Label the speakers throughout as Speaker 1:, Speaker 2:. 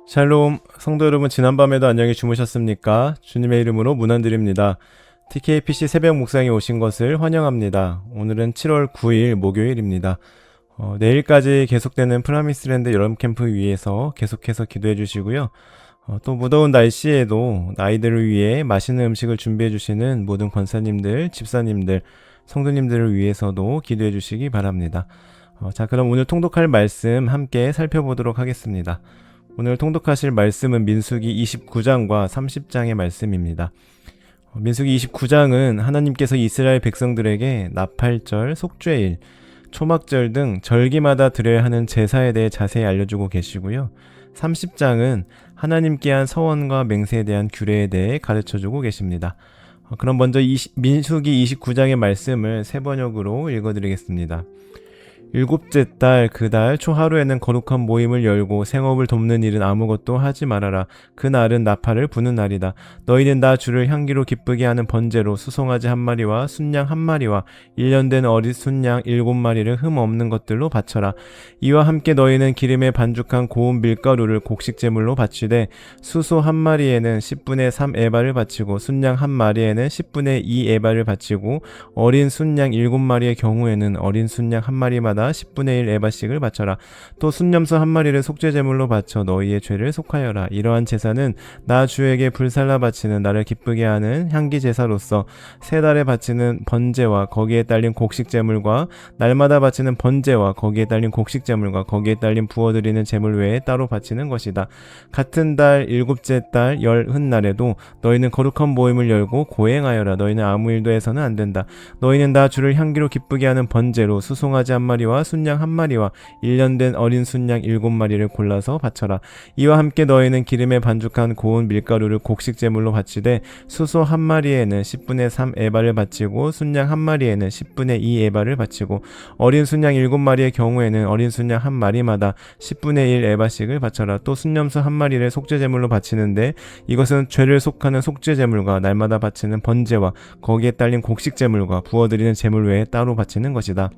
Speaker 1: 샬롬, 성도 여러분, 지난밤에도 안녕히 주무셨습니까? 주님의 이름으로 문안드립니다. TKPC 새벽 묵상에 오신 것을 환영합니다. 오늘은 7월 9일 목요일입니다. 내일까지 계속되는 프라미스랜드 여름 캠프 위에서 계속해서 기도해 주시고요. 또 무더운 날씨에도 아이들을 위해 맛있는 음식을 준비해 주시는 모든 권사님들, 집사님들, 성도님들을 위해서도 기도해 주시기 바랍니다. 자, 그럼 오늘 통독할 말씀 함께 살펴보도록 하겠습니다. 오늘 통독하실 말씀은 민수기 29장과 30장의 말씀입니다. 민수기 29장은 하나님께서 이스라엘 백성들에게 나팔절, 속죄일, 초막절 등 절기마다 드려야 하는 제사에 대해 자세히 알려주고 계시고요. 30장은 하나님께 한 서원과 맹세에 대한 규례에 대해 가르쳐주고 계십니다. 그럼 먼저 민수기 29장의 말씀을 세 번역으로 읽어드리겠습니다. 일곱째 달 그 달 초하루에는 거룩한 모임을 열고 생업을 돕는 일은 아무것도 하지 말아라. 그날은 나팔을 부는 날이다. 너희는 나 주를 향기로 기쁘게 하는 번제로 수송아지 한 마리와 순양 한 마리와 1년 된 어린 순양 7마리를 흠 없는 것들로 바쳐라. 이와 함께 너희는 기름에 반죽한 고운 밀가루를 곡식제물로 바치되 수소 한 마리에는 10분의 3 에바를 바치고 순양 한 마리에는 10분의 2 에바를 바치고 어린 순양 7마리의 경우에는 어린 순양 한 마리마다 10분의 1 에바씩을 바쳐라. 또 순념소 한 마리를 속죄제물로 바쳐 너희의 죄를 속하여라. 이러한 제사는 나 주에게 불살라 바치는 나를 기쁘게 하는 향기 제사로서 세 달에 바치는 번제와 거기에 딸린 곡식제물과 날마다 바치는 번제와 거기에 딸린 곡식제물과 거기에 딸린 부어드리는 제물 외에 따로 바치는 것이다. 같은 달 일곱째 달 열흔날에도 너희는 거룩한 모임을 열고 고행하여라. 너희는 아무 일도 해서는 안 된다. 너희는 나 주를 향기로 기쁘게 하는 번제로 수송아지 한 마리와 순양 한 마리와 1년 된 어린 순양 7마리를 골라서 바쳐라. 이와 함께 너희는 기름에 반죽한 고운 밀가루를 곡식제물로 바치되 수소 한 마리에는 10분의 3 에바를 바치고 순양 한 마리에는 10분의 2 에바를 바치고 어린 순양 7마리의 경우에는 어린 순양 한 마리마다 10분의 1 에바씩을 바쳐라. 또 순념소 한 마리를 속죄제물로 바치는데 이것은 죄를 속하는 속죄제물과 날마다 바치는 번제와 거기에 딸린 곡식제물과 부어드리는 제물 외에 따로 바치는 것이다.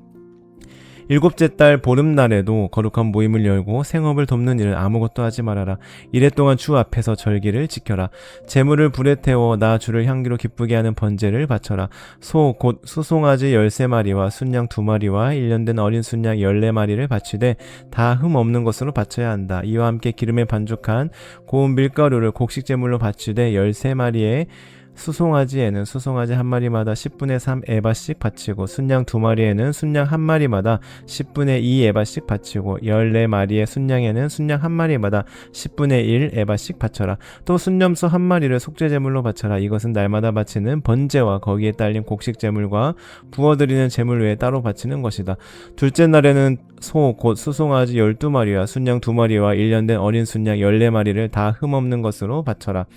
Speaker 1: 일곱째 달 보름날에도 거룩한 모임을 열고 생업을 돕는 일을 아무것도 하지 말아라. 이래 동안 주 앞에서 절기를 지켜라. 제물을 불에 태워 나 주를 향기로 기쁘게 하는 번제를 바쳐라. 소 곧 수송아지 13마리와 순양 2마리와 1년 된 어린 순양 14마리를 바치되 다 흠 없는 것으로 바쳐야 한다. 이와 함께 기름에 반죽한 고운 밀가루를 곡식제물로 바치되 13마리에 수송아지에는 수송아지 한 마리마다 10분의 3 에바씩 바치고 순양 2마리에는 순양 한 마리마다 10분의 2 에바씩 바치고 14마리의 순양에는 순양 한 마리마다 10분의 1 에바씩 바쳐라. 또 순념소 한 마리를 속죄제물로 바쳐라. 이것은 날마다 바치는 번제와 거기에 딸린 곡식제물과 부어드리는 제물 외에 따로 바치는 것이다. 둘째 날에는 소 곧 수송아지 12마리와 순양 2마리와 1년 된 어린 순양 14마리를 다 흠없는 것으로 바쳐라.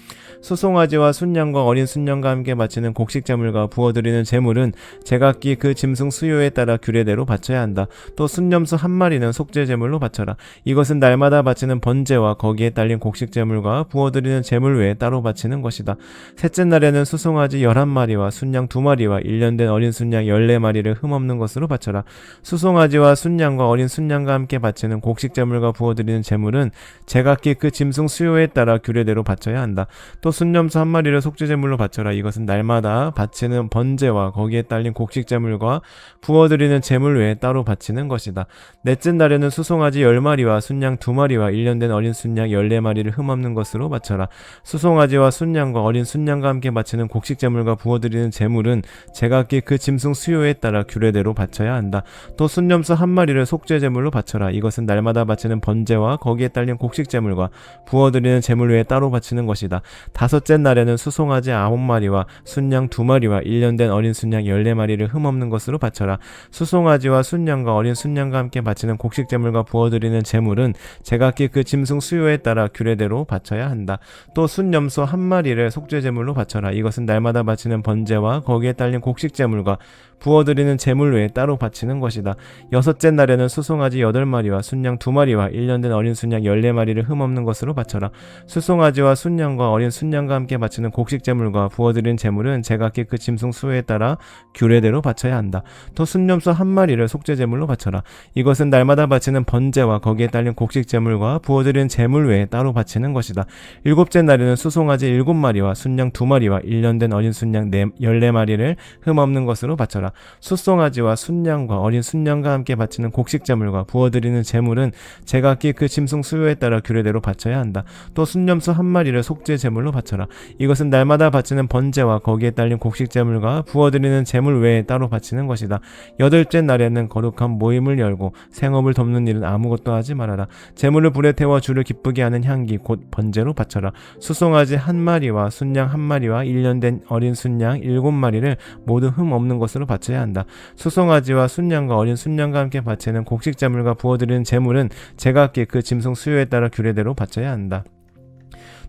Speaker 1: 수송아지와 순양과 어린 순양과 함께 바치는 곡식제물과 부어드리는 제물은 제각기 그 짐승 수요에 따라 규례대로 바쳐야 한다. 또 순념소 한 마리는 속죄제물로 바쳐라. 이것은 날마다 바치는 번제와 거기에 딸린 곡식제물과 부어드리는 제물 외에 따로 바치는 것이다. 셋째 날에는 수송아지 11마리와 순양 2마리와 1년 된 어린 순양 14마리를 흠없는 것으로 바쳐라. 수송아지와 순양과 어린 순양과 함께 바치는 곡식제물과 부어드리는 제물은 제각기 그 짐승 수요에 따라 규례대로 바쳐야 한다. 또 순념소 한 마리를 속죄제물로 바쳐라. 이것은 날마다 바치는 번제와 거기에 딸린 곡식제물과 부어드리는 제물 외에 따로 바치는 것이다. 넷째 날에는 수송아지 10마리와 순양 2마리와 1년 된 어린 순양 14마리를 흠없는 것으로 바쳐라. 수송아지와 순양과 어린 순양과 함께 바치는 곡식제물과 부어드리는 제물은 제각기 그 짐승 수요에 따라 규례대로 바쳐야 한다. 또 순념소 한 마리를 속죄제물로 바쳐라. 이것은 날마다 바치는 번제와 거기에 딸린 곡식제물과 부어드리는 제물 외에 따로 바치는 것이다. 다섯째 날에는 수송아지 9마리와 순양 2마리와 1년 된 어린 순양 14마리를 흠없는 것으로 바쳐라. 수송아지와 순양과 어린 순양과 함께 바치는 곡식제물과 부어드리는 제물은 제각기 그 짐승 수요에 따라 규례대로 바쳐야 한다. 또 순염소 한 마리를 속죄제물로 바쳐라. 이것은 날마다 바치는 번제와 거기에 딸린 곡식제물과 부어드리는 제물 외에 따로 바치는 것이다. 여섯째 날에는 수송아지 8마리와 순양 2마리와 1년 된 어린 순양 14마리를 흠없는 것으로 바쳐라. 수송아지와 순양과 어린 순양과 함께 바치는 곡식제물과 부어드린 제물은 제각기 그 짐승 수에 따라 규례대로 바쳐야 한다. 또 순념소 1마리를 속죄제물로 바쳐라. 이것은 날마다 바치는 번제와 거기에 딸린 곡식제물과 부어드린 제물 외에 따로 바치는 것이다. 일곱째 날에는 수송아지 7마리와 순양 2마리와 1년 된 어린 순양 14마리를 흠없는 것으로 바쳐라. 수송아지와 순양과 어린 순양과 함께 바치는 곡식제물과 부어드리는 제물은 제각기 그 짐승 수요에 따라 규례대로 바쳐야 한다. 또 순념소 1마리를 속죄제물로 바쳐라. 이것은 날마다 바치는 번제와 거기에 딸린 곡식제물과 부어드리는 제물 외에 따로 바치는 것이다. 여덟째 날에는 거룩한 모임을 열고 생업을 돕는 일은 아무것도 하지 말아라. 제물을 불에 태워 주를 기쁘게 하는 향기 곧 번제로 바쳐라. 수송아지 1마리와 순양 1마리와 1년 된 어린 순양 7마리를 모두 흠 없는 것으로 바쳐야 한다. 수송아지와 순양과 어린 순양과 함께 바치는 곡식제물과 부어드리는 제물은 제각기 그 짐승 수요에 따라 규례대로 바쳐야 한다.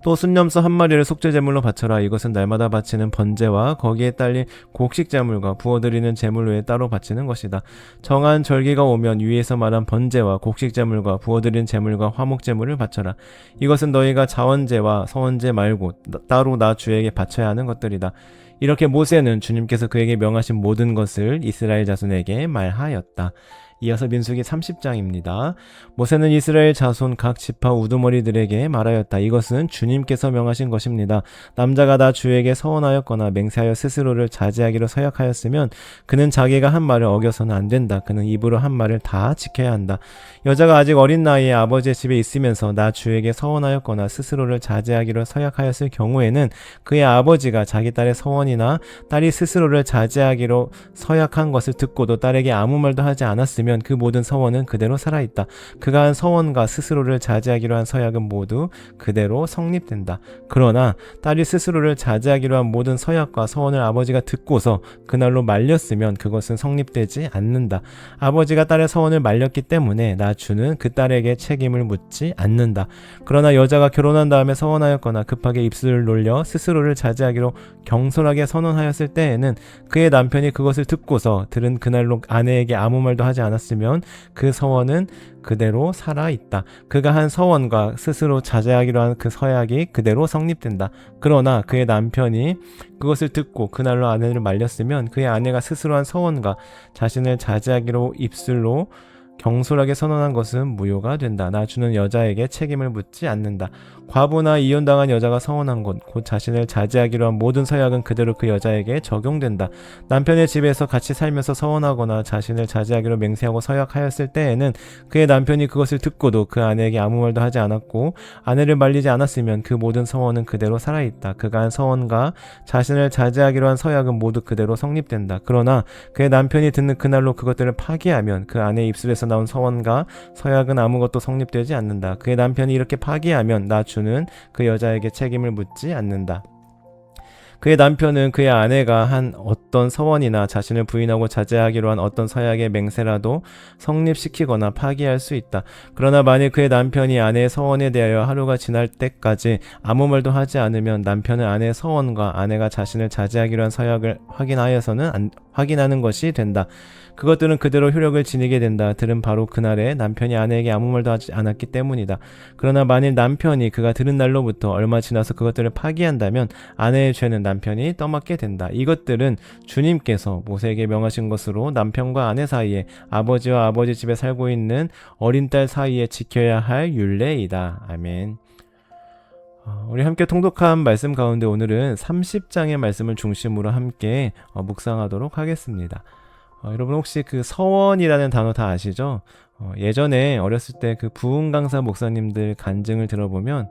Speaker 1: 또 순념소 1마리를 속죄제물로 바쳐라. 이것은 날마다 바치는 번제와 거기에 딸린 곡식제물과 부어드리는 제물 외에 따로 바치는 것이다. 정한 절기가 오면 위에서 말한 번제와 곡식제물과 부어드린 제물과 화목제물을 바쳐라. 이것은 너희가 자원제와 서원제 말고 따로 나 주에게 바쳐야 하는 것들이다. 이렇게 모세는 주님께서 그에게 명하신 모든 것을 이스라엘 자손에게 말하였다. 이어서 민수기 30장입니다. 모세는 이스라엘 자손 각 지파 우두머리들에게 말하였다. 이것은 주님께서 명하신 것입니다. 남자가 나 주에게 서원하였거나 맹세하여 스스로를 자제하기로 서약하였으면 그는 자기가 한 말을 어겨서는 안 된다. 그는 입으로 한 말을 다 지켜야 한다. 여자가 아직 어린 나이에 아버지의 집에 있으면서 나 주에게 서원하였거나 스스로를 자제하기로 서약하였을 경우에는 그의 아버지가 자기 딸의 서원이나 딸이 스스로를 자제하기로 서약한 것을 듣고도 딸에게 아무 말도 하지 않았으면 그 모든 서원은 그대로 살아있다. 그가 한 서원과 스스로를 자제하기로 한 서약은 모두 그대로 성립된다. 그러나 딸이 스스로를 자제하기로 한 모든 서약과 서원을 아버지가 듣고서 그날로 말렸으면 그것은 성립되지 않는다. 아버지가 딸의 서원을 말렸기 때문에 나 주는 그 딸에게 책임을 묻지 않는다. 그러나 여자가 결혼한 다음에 서원하였거나 급하게 입술을 놀려 스스로를 자제하기로 경솔하게 선언하였을 때에는 그의 남편이 그것을 듣고서 들은 그날로 아내에게 아무 말도 하지 않았으면 그 서원은 그대로 살아있다. 그가 한 서원과 스스로 자제하기로 한 그 서약이 그대로 성립된다. 그러나 그의 남편이 그것을 듣고 그날로 아내를 말렸으면 그의 아내가 스스로 한 서원과 자신을 자제하기로 입술로 경솔하게 선언한 것은 무효가 된다. 나 주는 여자에게 책임을 묻지 않는다. 과부나 이혼당한 여자가 서원한 것, 곧 자신을 자제하기로 한 모든 서약은 그대로 그 여자에게 적용된다. 남편의 집에서 같이 살면서 서원하거나 자신을 자제하기로 맹세하고 서약하였을 때에는 그의 남편이 그것을 듣고도 그 아내에게 아무 말도 하지 않았고 아내를 말리지 않았으면 그 모든 서원은 그대로 살아있다. 그가 한 서원과 자신을 자제하기로 한 서약은 모두 그대로 성립된다. 그러나 그의 남편이 듣는 그날로 그것들을 파기하면 그 아내의 입술에서 나온 서원과 서약은 아무것도 성립되지 않는다. 그의 남편이 이렇게 파기하면 나 주는 그 여자에게 책임을 묻지 않는다. 그의 남편은 그의 아내가 한 어떤 서원이나 자신을 부인하고 자제하기로 한 어떤 서약의 맹세라도 성립시키거나 파기할 수 있다. 그러나 만일 그의 남편이 아내의 서원에 대하여 하루가 지날 때까지 아무 말도 하지 않으면 남편은 아내의 서원과 아내가 자신을 자제하기로 한 서약을 확인하는 것이 된다. 그것들은 그대로 효력을 지니게 된다. 들은 바로 그날에 남편이 아내에게 아무 말도 하지 않았기 때문이다. 그러나 만일 남편이 그가 들은 날로부터 얼마 지나서 그것들을 파기한다면 아내의 죄는 남편이 떠맡게 된다. 이것들은 주님께서 모세에게 명하신 것으로 남편과 아내 사이에 아버지와 아버지 집에 살고 있는 어린 딸 사이에 지켜야 할 율례이다. 아멘. 우리 함께 통독한 말씀 가운데 오늘은 30장의 말씀을 중심으로 함께 묵상하도록 하겠습니다. 여러분 혹시 그 서원이라는 단어 다 아시죠? 예전에 어렸을 때 그 부흥 강사 목사님들 간증을 들어보면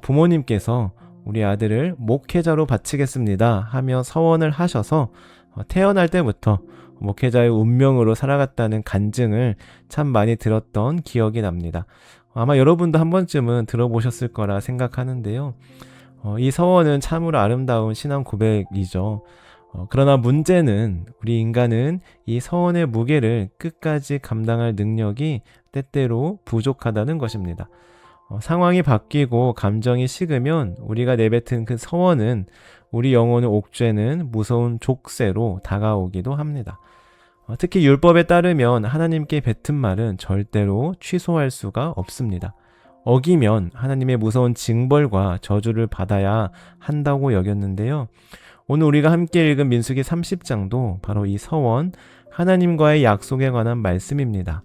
Speaker 1: 부모님께서 우리 아들을 목회자로 바치겠습니다 하며 서원을 하셔서 태어날 때부터 목회자의 운명으로 살아갔다는 간증을 참 많이 들었던 기억이 납니다. 아마 여러분도 한 번쯤은 들어보셨을 거라 생각하는데요. 이 서원은 참으로 아름다운 신앙 고백이죠. 그러나 문제는 우리 인간은 이 서원의 무게를 끝까지 감당할 능력이 때때로 부족하다는 것입니다. 상황이 바뀌고 감정이 식으면 우리가 내뱉은 그 서원은 우리 영혼을 옥죄는 무서운 족쇄로 다가오기도 합니다. 특히 율법에 따르면 하나님께 뱉은 말은 절대로 취소할 수가 없습니다. 어기면 하나님의 무서운 징벌과 저주를 받아야 한다고 여겼는데요. 오늘 우리가 함께 읽은 민수기 30장도 바로 이 서원, 하나님과의 약속에 관한 말씀입니다.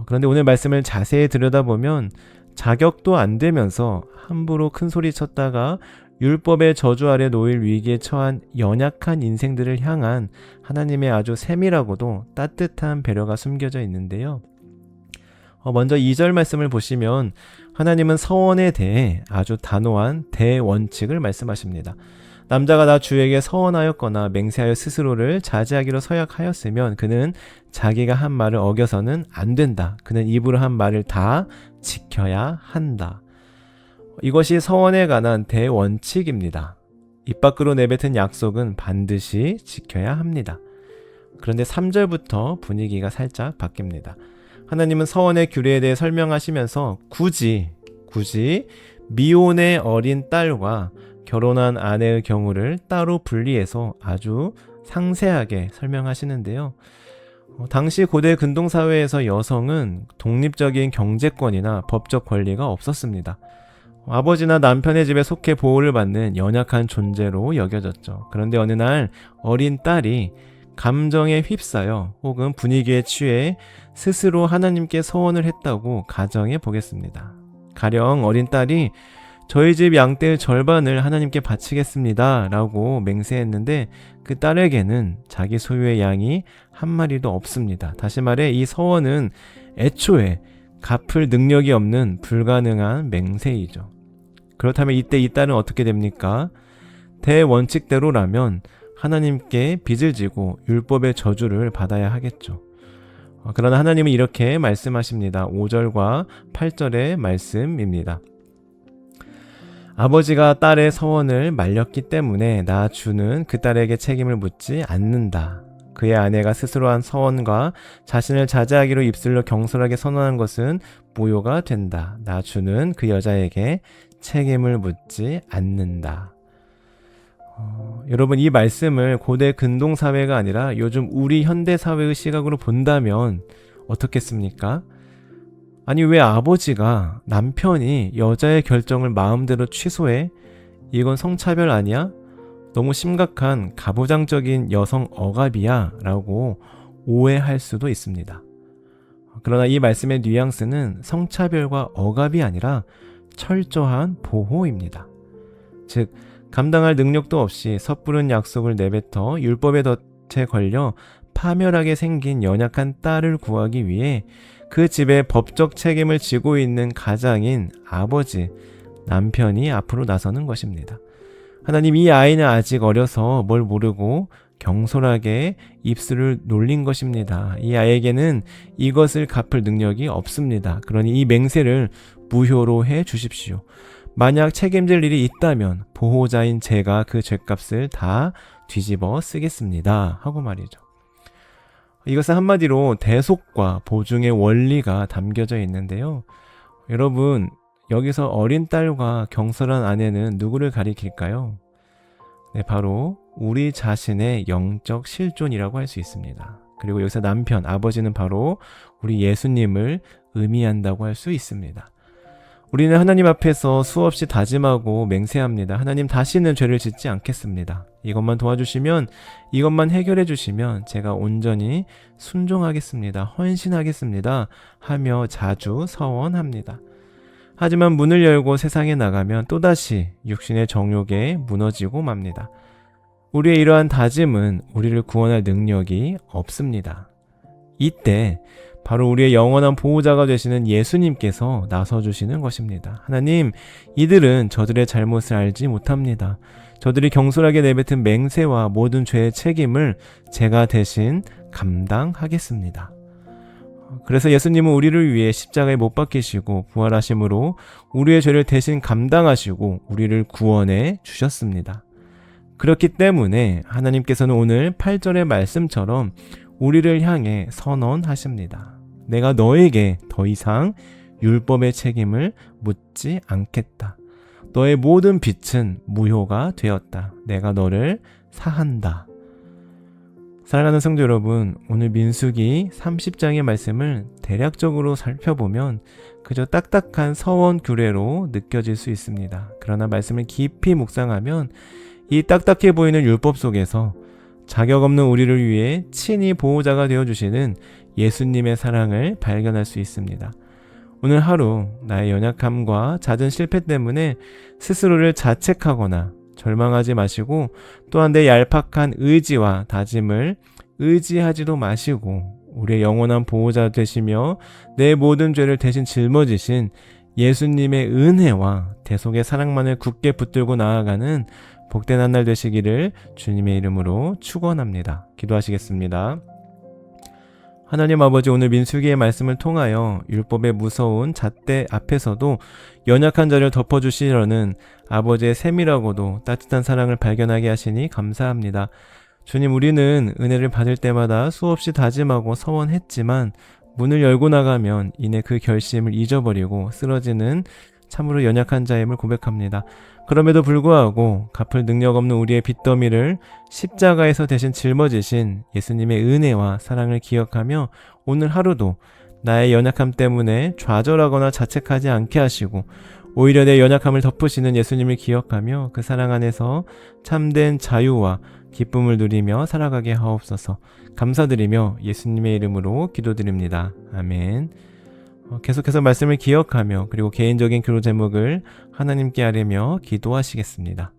Speaker 1: 그런데 오늘 말씀을 자세히 들여다보면 자격도 안 되면서 함부로 큰 소리 쳤다가 율법의 저주 아래 놓일 위기에 처한 연약한 인생들을 향한 하나님의 아주 세밀하고도 따뜻한 배려가 숨겨져 있는데요. 먼저 2절 말씀을 보시면 하나님은 서원에 대해 아주 단호한 대원칙을 말씀하십니다. 남자가 나 주에게 서원하였거나 맹세하여 스스로를 자제하기로 서약하였으면 그는 자기가 한 말을 어겨서는 안 된다. 그는 입으로 한 말을 다 지켜야 한다. 이것이 서원에 관한 대원칙입니다. 입 밖으로 내뱉은 약속은 반드시 지켜야 합니다. 그런데 3절부터 분위기가 살짝 바뀝니다. 하나님은 서원의 규례에 대해 설명하시면서 굳이 미혼의 어린 딸과 결혼한 아내의 경우를 따로 분리해서 아주 상세하게 설명하시는데요. 당시 고대 근동사회에서 여성은 독립적인 경제권이나 법적 권리가 없었습니다. 아버지나 남편의 집에 속해 보호를 받는 연약한 존재로 여겨졌죠. 그런데 어느 날 어린 딸이 감정에 휩싸여 혹은 분위기에 취해 스스로 하나님께 서원을 했다고 가정해 보겠습니다. 가령 어린 딸이 저희 집 양떼의 절반을 하나님께 바치겠습니다 라고 맹세했는데 그 딸에게는 자기 소유의 양이 한 마리도 없습니다. 다시 말해 이 서원은 애초에 갚을 능력이 없는 불가능한 맹세이죠. 그렇다면 이때 이 딸은 어떻게 됩니까? 대원칙대로라면 하나님께 빚을 지고 율법의 저주를 받아야 하겠죠. 그러나 하나님은 이렇게 말씀하십니다. 5절과 8절의 말씀입니다. 아버지가 딸의 서원을 말렸기 때문에 나 주는 그 딸에게 책임을 묻지 않는다. 그의 아내가 스스로 한 서원과 자신을 자제하기로 입술로 경솔하게 선언한 것은 무효가 된다. 나 주는 그 여자에게 책임을 묻지 않는다. 여러분 이 말씀을 고대 근동사회가 아니라 요즘 우리 현대사회의 시각으로 본다면 어떻겠습니까? 아니 왜 아버지가 남편이 여자의 결정을 마음대로 취소해? 이건 성차별 아니야? 너무 심각한 가부장적인 여성 억압이야 라고 오해할 수도 있습니다. 그러나 이 말씀의 뉘앙스는 성차별과 억압이 아니라 철저한 보호입니다. 즉 감당할 능력도 없이 섣부른 약속을 내뱉어 율법의 덫에 걸려 파멸하게 생긴 연약한 딸을 구하기 위해 그 집의 법적 책임을 지고 있는 가장인 아버지, 남편이 앞으로 나서는 것입니다. 하나님 이 아이는 아직 어려서 뭘 모르고 경솔하게 입술을 놀린 것입니다. 이 아이에게는 이것을 갚을 능력이 없습니다. 그러니 이 맹세를 무효로 해 주십시오. 만약 책임질 일이 있다면 보호자인 제가 그 죗값을 다 뒤집어 쓰겠습니다. 하고 말이죠. 이것은 한마디로 대속과 보증의 원리가 담겨져 있는데요. 여러분 여기서 어린 딸과 경솔한 아내는 누구를 가리킬까요? 네, 바로 우리 자신의 영적 실존이라고 할 수 있습니다. 그리고 여기서 남편, 아버지는 바로 우리 예수님을 의미한다고 할 수 있습니다. 우리는 하나님 앞에서 수없이 다짐하고 맹세합니다. 하나님 다시는 죄를 짓지 않겠습니다. 이것만 도와주시면, 이것만 해결해 주시면 제가 온전히 순종하겠습니다. 헌신하겠습니다. 하며 자주 서원합니다. 하지만 문을 열고 세상에 나가면 또다시 육신의 정욕에 무너지고 맙니다. 우리의 이러한 다짐은 우리를 구원할 능력이 없습니다. 이때 바로 우리의 영원한 보호자가 되시는 예수님께서 나서주시는 것입니다. 하나님, 이들은 저들의 잘못을 알지 못합니다. 저들이 경솔하게 내뱉은 맹세와 모든 죄의 책임을 제가 대신 감당하겠습니다. 그래서 예수님은 우리를 위해 십자가에 못 박히시고 부활하심으로 우리의 죄를 대신 감당하시고 우리를 구원해 주셨습니다. 그렇기 때문에 하나님께서는 오늘 8절의 말씀처럼 우리를 향해 선언하십니다. 내가 너에게 더 이상 율법의 책임을 묻지 않겠다. 너의 모든 빚은 무효가 되었다. 내가 너를 사한다. 사랑하는 성도 여러분, 오늘 민수기 30장의 말씀을 대략적으로 살펴보면 그저 딱딱한 서원 규례로 느껴질 수 있습니다. 그러나 말씀을 깊이 묵상하면 이 딱딱해 보이는 율법 속에서 자격 없는 우리를 위해 친히 보호자가 되어주시는 예수님의 사랑을 발견할 수 있습니다. 오늘 하루 나의 연약함과 잦은 실패 때문에 스스로를 자책하거나 절망하지 마시고, 또한 내 얄팍한 의지와 다짐을 의지하지도 마시고 우리의 영원한 보호자 되시며 내 모든 죄를 대신 짊어지신 예수님의 은혜와 대속의 사랑만을 굳게 붙들고 나아가는 복된 한 날 되시기를 주님의 이름으로 축원합니다. 기도하시겠습니다. 하나님 아버지, 오늘 민수기의 말씀을 통하여 율법의 무서운 잣대 앞에서도 연약한 자를 덮어주시려는 아버지의 세밀하고도 따뜻한 사랑을 발견하게 하시니 감사합니다. 주님, 우리는 은혜를 받을 때마다 수없이 다짐하고 서원했지만 문을 열고 나가면 이내 그 결심을 잊어버리고 쓰러지는 참으로 연약한 자임을 고백합니다. 그럼에도 불구하고 갚을 능력 없는 우리의 빚더미를 십자가에서 대신 짊어지신 예수님의 은혜와 사랑을 기억하며 오늘 하루도 나의 연약함 때문에 좌절하거나 자책하지 않게 하시고 오히려 내 연약함을 덮으시는 예수님을 기억하며 그 사랑 안에서 참된 자유와 기쁨을 누리며 살아가게 하옵소서. 감사드리며 예수님의 이름으로 기도드립니다. 아멘. 계속해서 말씀을 기억하며 그리고 개인적인 기도 제목을 하나님께 아뢰며 기도하시겠습니다.